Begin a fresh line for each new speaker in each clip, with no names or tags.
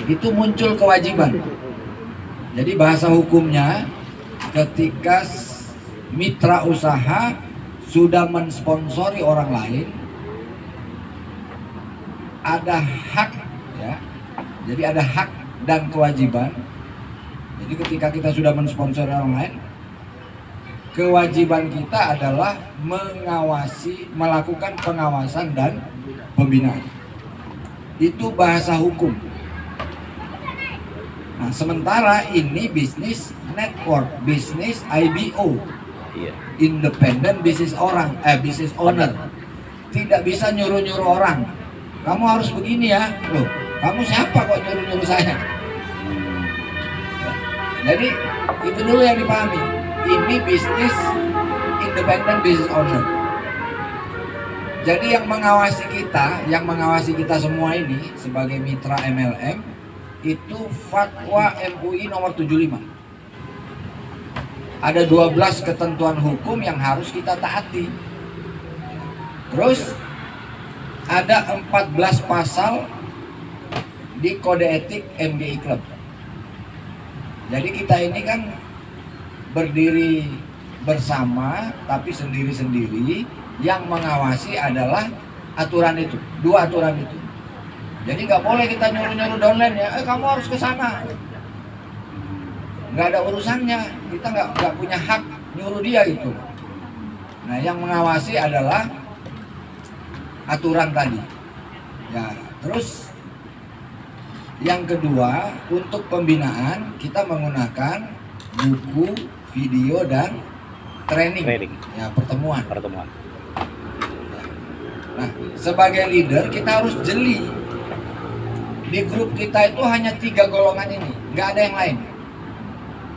itu muncul kewajiban. Jadi bahasa hukumnya ketika mitra usaha sudah mensponsori orang lain, ada hak ya. Jadi ada hak dan kewajiban. Jadi ketika kita sudah mensponsori orang lain, kewajiban kita adalah mengawasi, melakukan pengawasan dan pembinaan. Itu bahasa hukum. Nah, sementara ini bisnis network, bisnis IBO, independent business business owner. Tidak bisa nyuruh-nyuruh orang. Kamu harus begini ya, loh. Kamu siapa kok nyuruh-nyuruh saya? Jadi itu dulu yang dipahami. Ini bisnis independent business owner. Jadi yang mengawasi kita semua ini sebagai mitra MLM itu fatwa MUI nomor 75. Ada 12 ketentuan hukum yang harus kita taati. Terus ada 14 pasal di kode etik MGI Club. Jadi kita ini kan berdiri bersama tapi sendiri-sendiri, yang mengawasi adalah aturan itu, 2 aturan itu. Jadi nggak boleh kita nyuruh-nyuruh downline ya, kamu harus ke sana. Nggak ada urusannya, kita nggak punya hak nyuruh dia itu. Nah, yang mengawasi adalah aturan tadi. Ya, terus yang kedua, untuk pembinaan kita menggunakan buku, video, dan training. Ya, pertemuan. Nah, sebagai leader kita harus jeli. Di grup kita itu hanya 3 golongan ini, nggak ada yang lain.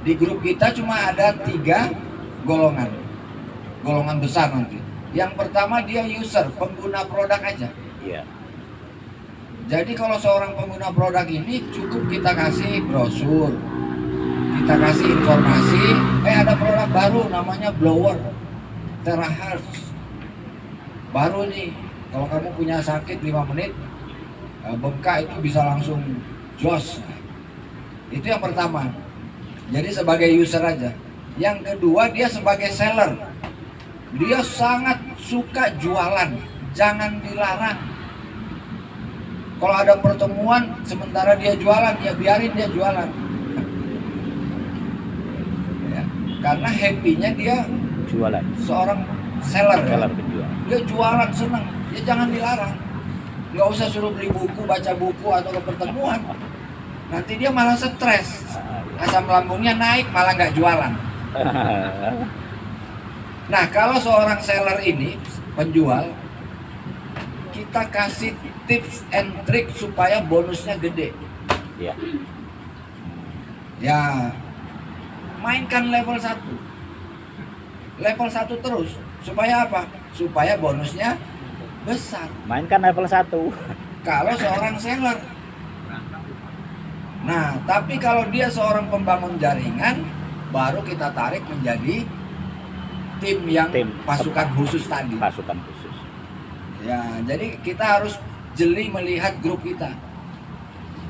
Di grup kita cuma ada 3 golongan besar nanti. Yang pertama dia user, pengguna produk aja. Iya. Jadi kalau seorang pengguna produk ini cukup kita kasih brosur, kita kasih informasi, ada produk baru namanya blower terahertz. Baru nih, kalau kamu punya sakit 5 menit, bengkak itu bisa langsung jos. Itu yang pertama. Jadi sebagai user aja. Yang kedua dia sebagai seller. Dia sangat suka jualan, jangan dilarang. Kalau ada pertemuan sementara dia jualan, ya biarin dia jualan. Ya, karena happy-nya dia jualan. Seorang seller ya. Dia jualan senang, ya jangan dilarang. Nggak usah suruh beli buku, baca buku atau ke pertemuan. Nanti dia malah stres, asam lambungnya naik, malah nggak jualan. Nah, kalau seorang seller ini, penjual, kita kasih tips and trick supaya bonusnya gede. Ya. Ya, mainkan level 1. Level 1 terus. Supaya apa? Supaya bonusnya besar.
Mainkan level 1.
Kalau seorang seller. Nah, tapi kalau dia seorang pembangun jaringan, baru kita tarik menjadi tim pasukan khusus tadi.
Pasukan khusus.
Ya, jadi kita harus jeli melihat grup kita.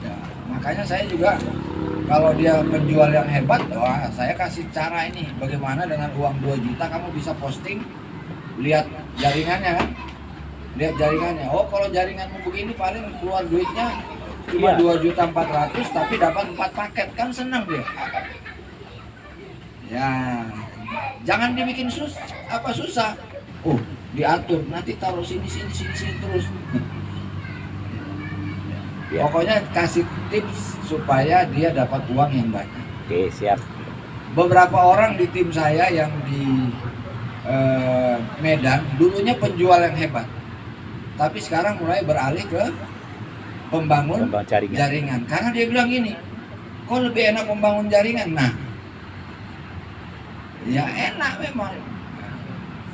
Ya, makanya saya juga kalau dia penjual yang hebat, wah, saya kasih cara ini. Bagaimana dengan uang 2 juta kamu bisa posting, lihat jaringannya kan? Lihat jaringannya. Oh, kalau jaringanmu begini paling keluar duitnya cuma 2.400.000 tapi dapat 4 paket, kan senang dia. Ya, jangan dibikin susah. Oh, diatur, nanti taruh sini terus. Ya. Pokoknya kasih tips supaya dia dapat uang yang banyak.
Oke, siap.
Beberapa orang di tim saya yang di Medan dulunya penjual yang hebat, tapi sekarang mulai beralih ke pembangun jaringan. Karena dia bilang gini, kok lebih enak membangun jaringan? Nah, ya enak memang.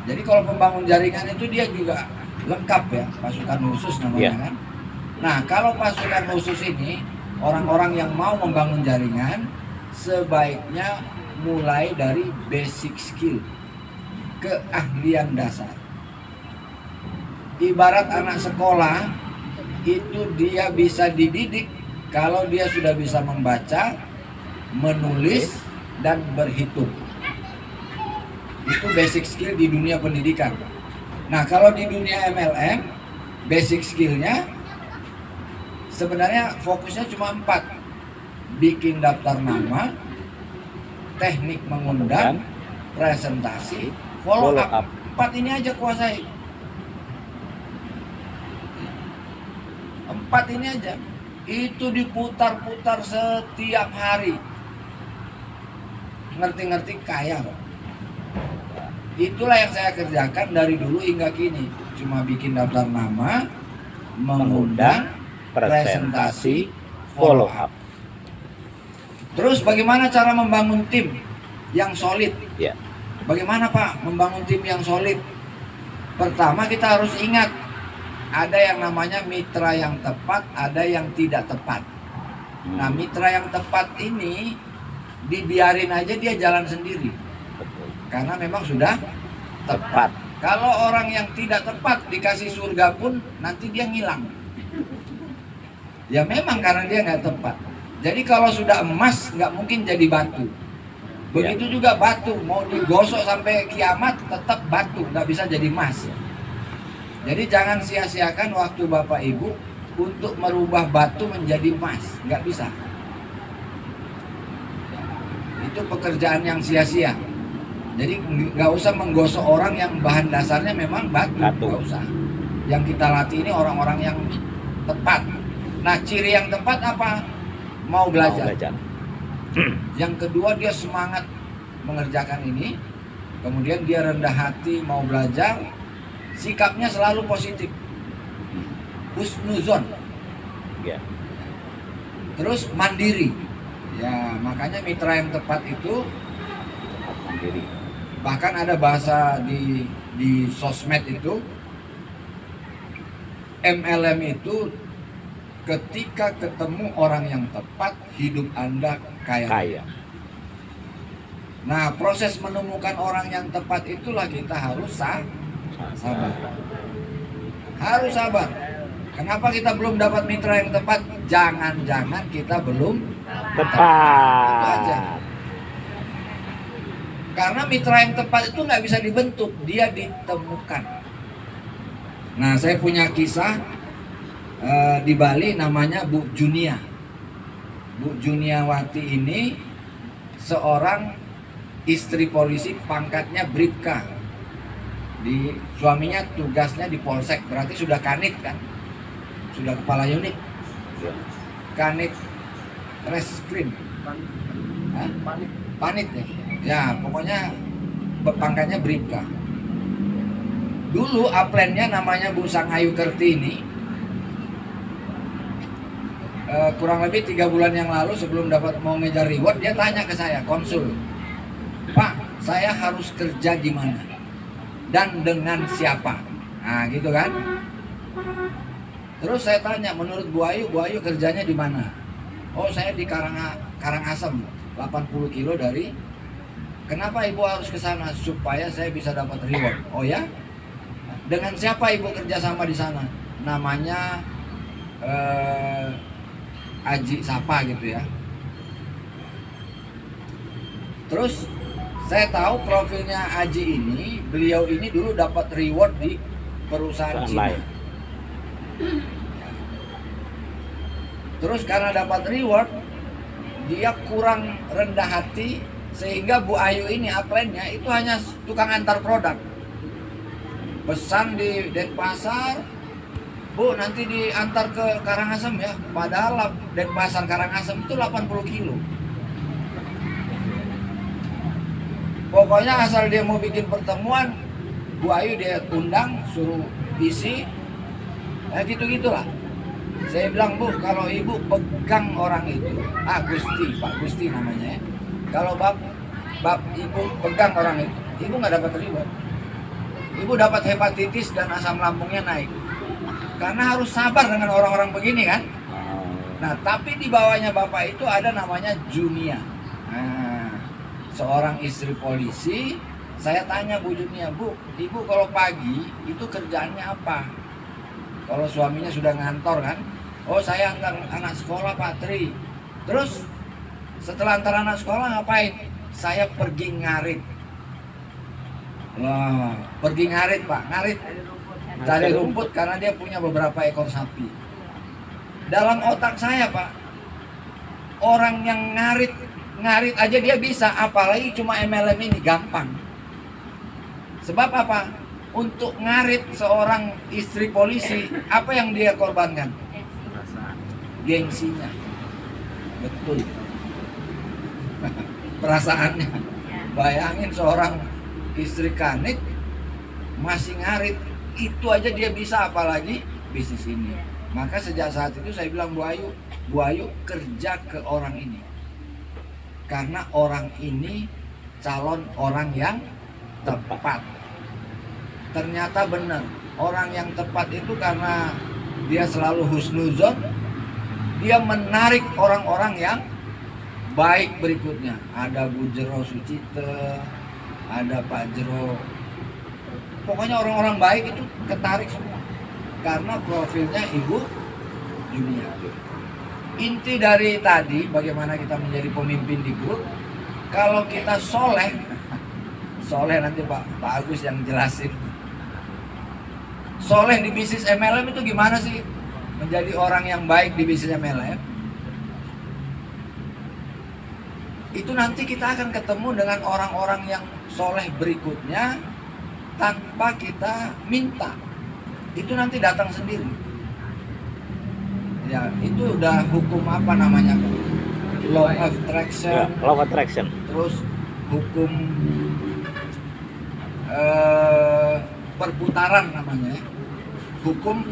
Jadi kalau pembangun jaringan itu dia juga lengkap ya, pasukan khusus namanya kan. Nah, kalau pasukan khusus ini orang-orang yang mau membangun jaringan sebaiknya mulai dari basic skill, keahlian dasar. Ibarat anak sekolah itu dia bisa dididik kalau dia sudah bisa membaca, menulis, dan berhitung. Itu basic skill di dunia pendidikan. Nah, kalau di dunia MLM, basic skillnya sebenarnya fokusnya cuma 4. Bikin daftar nama, teknik mengundang, presentasi, follow up. 4 ini aja kuasai. 4 ini aja. Itu diputar-putar setiap hari. Ngerti-ngerti kaya loh. Itulah yang saya kerjakan dari dulu hingga kini. Cuma bikin daftar nama, mengundang, presentasi, follow up. Terus bagaimana cara membangun tim yang solid?
Ya.
Bagaimana Pak membangun tim yang solid? Pertama kita harus ingat, ada yang namanya mitra yang tepat, ada yang tidak tepat. Nah, mitra yang tepat ini dibiarin aja dia jalan sendiri. Karena memang sudah tepat. Kalau orang yang tidak tepat dikasih surga pun nanti dia ngilang. Ya memang karena dia nggak tepat. Jadi kalau sudah emas nggak mungkin jadi batu. Begitu juga batu, mau digosok sampai kiamat tetap batu, nggak bisa jadi emas. Jadi jangan sia-siakan waktu Bapak Ibu untuk merubah batu menjadi emas, nggak bisa. Itu pekerjaan yang sia-sia. Jadi nggak usah menggosok orang yang bahan dasarnya memang batu, nggak usah. Yang kita latih ini orang-orang yang tepat. Nah, ciri yang tepat apa? Mau belajar. Yang kedua, dia semangat mengerjakan ini. Kemudian dia rendah hati, mau belajar. Sikapnya selalu positif. Husnuzon.
Ya.
Terus mandiri. Ya, makanya mitra yang tepat itu
Mandiri.
bahkan ada bahasa di sosmed itu, MLM itu ketika ketemu orang yang tepat, hidup Anda kaya. Nah, proses menemukan orang yang tepat itulah kita harus sabar. Harus sabar. Kenapa kita belum dapat mitra yang tepat? Jangan-jangan kita belum
Tepat.
Itu aja. Karena mitra yang tepat itu nggak bisa dibentuk, dia ditemukan. Nah, saya punya kisah di Bali namanya Bu Junia. Bu Juniawati ini seorang istri polisi, pangkatnya Bribka. Suaminya tugasnya di Polsek, berarti sudah kanit kan? Sudah kepala unit. Kanit Reskrim. Panit ya. Ya, pokoknya pangkatnya Bribka. Dulu upline-nya namanya Bu Sangayu Kertini. Kurang lebih 3 bulan yang lalu sebelum dapat mau ngejar reward, dia tanya ke saya, konsul, Pak, saya harus kerja di mana dan dengan siapa? Nah, gitu kan? Terus saya tanya, menurut Bu Ayu kerjanya di mana? Oh, saya di Karangasem, 80 kilo dari. Kenapa Ibu harus ke sana? Supaya saya bisa dapat reward. Oh ya? Dengan siapa Ibu kerja sama di sana? Namanya Aji Sapa gitu ya. Terus saya tahu profilnya Aji ini, beliau ini dulu dapat reward di perusahaan Cina. Terus karena dapat reward, dia kurang rendah hati sehingga Bu Ayu ini upline-nya itu hanya tukang antar produk. Pesan di Denpasar, Bu nanti diantar ke Karangasem ya. Padahal Denpasar Karangasem itu 80 kilo. Pokoknya asal dia mau bikin pertemuan, Bu Ayu dia undang, suruh isi, ya gitu-gitulah. Saya bilang, Bu, kalau Ibu pegang orang itu, Gusti, Pak Gusti namanya ya. Kalau Ibu pegang orang itu, Ibu nggak dapat reward. Ibu dapat hepatitis dan asam lambungnya naik. Karena harus sabar dengan orang-orang begini kan. Nah, tapi di bawahnya Bapak itu ada namanya Junia. Nah, seorang istri polisi. Saya tanya Bu Junia, Bu, Ibu kalau pagi itu kerjaannya apa? Kalau suaminya sudah ngantor kan, Oh saya antar anak sekolah Pak Tri. Terus setelah antar anak sekolah ngapain? Saya pergi ngarit. Wah, pergi ngarit Pak, ngarit. Cari rumput karena dia punya beberapa ekor sapi. Dalam otak saya Pak, orang yang ngarit aja dia bisa, apalagi cuma MLM ini gampang. Sebab apa? Untuk ngarit seorang istri polisi, apa yang dia korbankan? Gengsinya. Betul. Perasaannya. Bayangin seorang istri kanit masih ngarit, itu aja dia bisa, apalagi bisnis ini. Maka sejak saat itu saya bilang Bu Ayu kerja ke orang ini. Karena orang ini calon orang yang tepat. Ternyata benar, orang yang tepat itu karena dia selalu husnuzon, dia menarik orang-orang yang baik berikutnya. Ada Bu Jero Sucite, ada Pak Jero, pokoknya orang-orang baik itu ketarik semua karena profilnya Ibu Junia. Inti dari tadi bagaimana kita menjadi pemimpin di grup, kalau kita soleh nanti Pak Agus yang jelasin. Soleh di bisnis MLM itu gimana sih? Menjadi orang yang baik di bisnis MLM. Itu nanti kita akan ketemu dengan orang-orang yang soleh berikutnya tanpa kita minta. Itu nanti datang sendiri. Ya, itu udah hukum apa namanya? Law of attraction.
Ya, law of attraction.
Terus hukum perputaran namanya. Hukum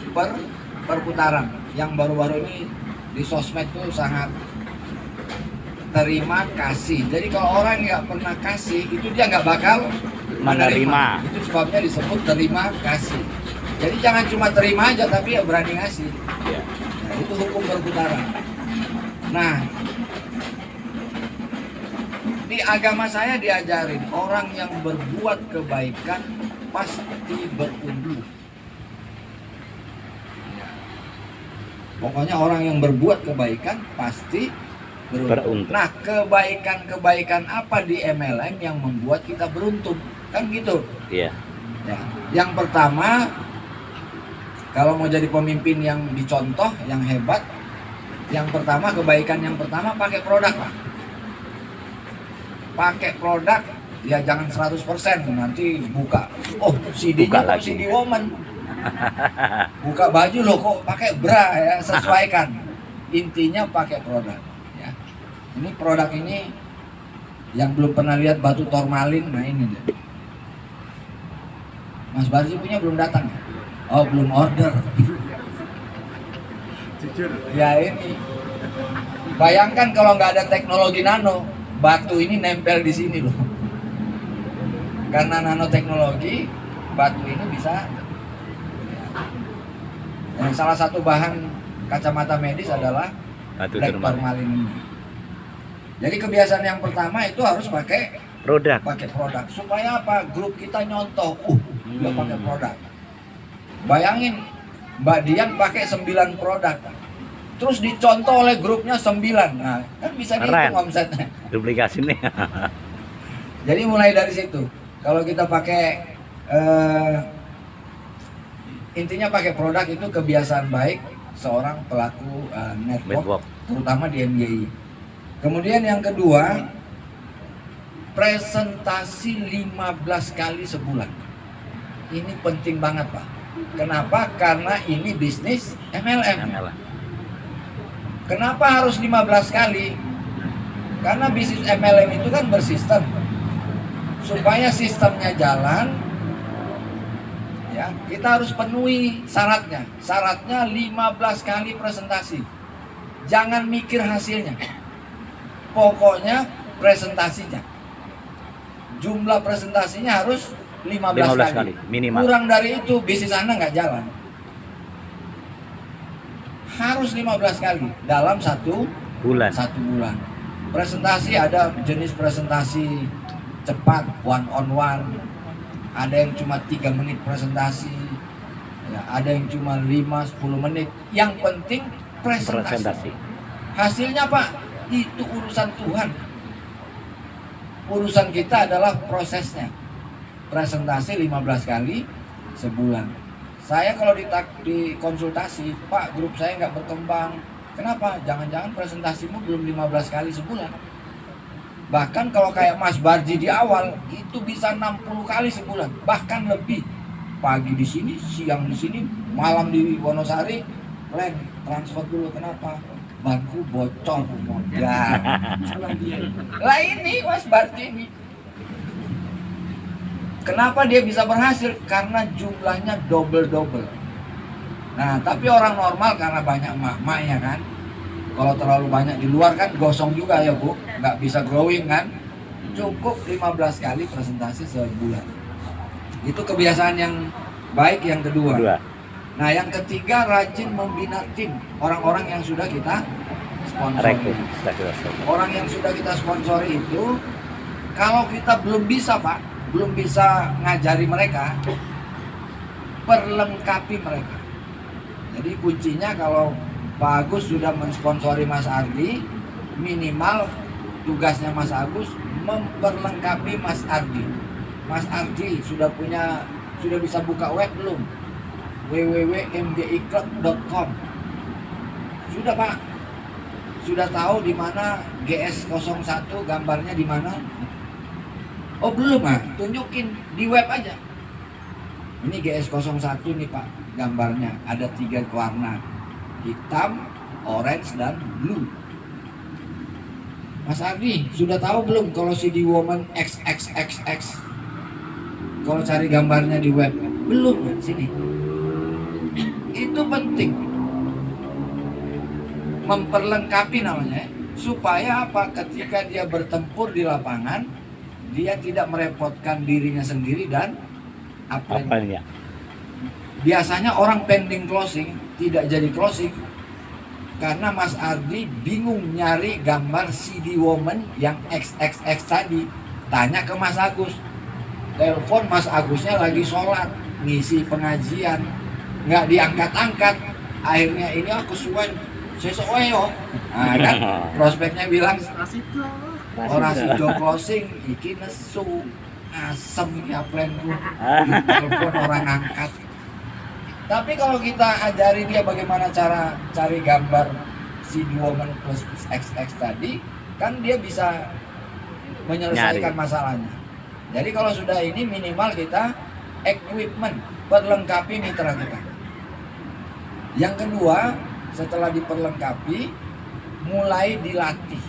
perputaran yang baru-baru ini di sosmed tuh sangat terima kasih. Jadi kalau orang nggak pernah kasih itu dia nggak bakal menerima. Itu sebabnya disebut terima kasih. Jadi jangan cuma terima aja tapi ya berani ngasih.
Ya.
Nah, itu hukum perputaran. Nah, di agama saya diajarin orang yang berbuat kebaikan pasti beruntung. Pokoknya orang yang berbuat kebaikan pasti beruntung. Nah, kebaikan-kebaikan apa di MLM yang membuat kita beruntung? Kan gitu.
Iya.
Ya. Yang pertama, kalau mau jadi pemimpin yang dicontoh, yang hebat, yang pertama kebaikan yang pertama pakai produk, Pak. Pakai produk, ya jangan 100%, nanti buka. Oh, CD-nya kok CD Woman. Buka baju loh kok pakai bra ya, sesuaikan. Intinya pakai produk ya. Ini produk ini yang belum pernah lihat batu turmalin, nah ini deh. Mas Barzi punya belum datang ya? Oh, belum order.
Jujur.
Ya ini. Bayangkan kalau nggak ada teknologi nano, batu ini nempel di sini loh. Karena nanoteknologi, batu ini bisa. Dan salah satu bahan kacamata medis adalah
Batu
black
turmalin.
turmalin ini. Jadi kebiasaan yang pertama itu harus pakai
Produk.
produk. Supaya apa? Grup kita nyontoh. Dia pakai produk. Bayangin Mbak Dian pakai 9 produk. Terus dicontoh oleh grupnya 9. Nah, kan bisa dihitung omsetnya.
Duplikasi nih.
Jadi mulai dari situ. Kalau kita pakai intinya pakai produk itu kebiasaan baik seorang pelaku network, terutama di MGI. Kemudian yang kedua, presentasi 15 kali sebulan. Ini penting banget, Pak. Kenapa? Karena ini bisnis MLM. Kenapa harus 15 kali? Karena bisnis MLM itu kan bersistem. Supaya sistemnya jalan, ya, kita harus penuhi syaratnya. Syaratnya 15 kali presentasi. Jangan mikir hasilnya. Pokoknya presentasinya. Jumlah presentasinya harus 15 kali.
Minimal.
Kurang dari itu bisnis Anda nggak jalan. Harus 15 kali dalam satu
bulan.
Presentasi ada jenis presentasi cepat, one on one. Ada yang cuma 3 menit presentasi. Ya, ada yang cuma 5-10 menit. Yang penting
Presentasi.
Hasilnya Pak, itu urusan Tuhan. Urusan kita adalah prosesnya. Presentasi 15 kali sebulan. Saya kalau di konsultasi, Pak, grup saya nggak berkembang. Kenapa? Jangan-jangan presentasimu belum 15 kali sebulan. Bahkan kalau kayak Mas Barji di awal, itu bisa 60 kali sebulan. Bahkan lebih. Pagi di sini, siang di sini, malam di Wonosari, plan transfer dulu. Kenapa? Banku bocor modal. Lah ini Mas Barji ini. Kenapa dia bisa berhasil? Karena jumlahnya double. Nah, tapi orang normal karena banyak emak-emak ya kan. Kalau terlalu banyak di luar kan gosong juga ya Bu, nggak bisa growing kan. Cukup 15 kali presentasi sebulan. Itu kebiasaan yang baik yang kedua. Nah, yang ketiga, rajin membina tim orang-orang yang sudah kita sponsori. Orang yang sudah kita sponsori itu, kalau kita belum bisa Pak, belum bisa ngajari mereka, perlengkapi mereka. Jadi kuncinya kalau Pak Agus sudah mensponsori Mas Ardi, minimal tugasnya Mas Agus memperlengkapi Mas Ardi. Mas Ardi sudah bisa buka web belum? www.mgiclub.com. Sudah Pak. Sudah tahu di mana GS01 gambarnya di mana? Oh belum Pak, tunjukin di web aja. Ini GS01 nih Pak, gambarnya ada 3 warna. Hitam, orange, dan blue. Mas Ardi, sudah tahu belum kalau CD Woman XXXX? Kalau cari gambarnya di web, belum kan sini. Itu penting. Memperlengkapi namanya, supaya apa? Ketika dia bertempur di lapangan, dia tidak merepotkan dirinya sendiri dan apanya. Biasanya orang pending closing tidak jadi closing karena Mas Ardi bingung nyari gambar CD Woman yang XXX tadi. Tanya ke Mas Agus, telepon Mas Agusnya lagi sholat ngisi pengajian, nggak diangkat-angkat. Akhirnya ini aku suwen sesuai yo. Nah, kan prospeknya bilang orang sido closing iki nesu asem ya planku. Telepon orang angkat. Tapi kalau kita ajari dia bagaimana cara cari gambar CD Woman plus XX tadi, kan dia bisa menyelesaikan masalahnya. Jadi kalau sudah ini minimal kita equipment, perlengkapi mitra kita. Yang kedua, setelah diperlengkapi, mulai dilatih.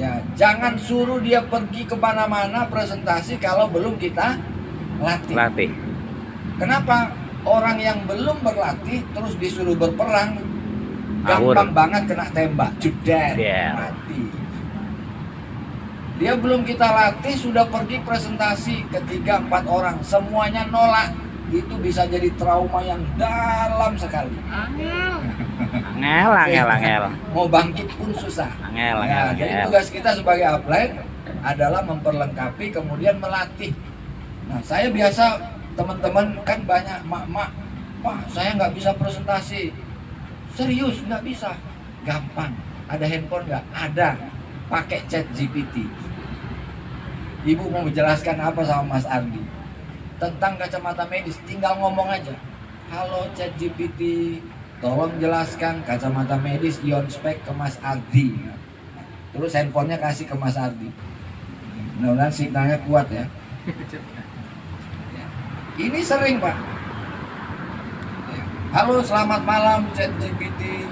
Ya, jangan suruh dia pergi kemana-mana presentasi kalau belum kita latih. Kenapa? Orang yang belum berlatih terus disuruh berperang, gampang banget kena tembak, jedar, mati. Dia belum kita latih sudah pergi presentasi ke 3-4 orang, semuanya nolak. Itu bisa jadi trauma yang dalam sekali. Angel. Mau bangkit pun susah. Jadi tugas kita sebagai upline adalah memperlengkapi kemudian melatih. Nah, saya biasa teman-teman kan banyak mak-mak, Pak saya nggak bisa presentasi. Serius nggak bisa? Gampang. Ada handphone nggak? Ada. Pakai ChatGPT. Ibu mau menjelaskan apa sama Mas Ardi tentang kacamata medis, tinggal ngomong aja. Halo ChatGPT, tolong jelaskan kacamata medis Ion Spec ke Mas Ardi. Terus handphonenya kasih ke Mas Ardi. Mudah-mudahan signalnya kuat ya. Ini sering Pak. Halo selamat malam ChatGPT,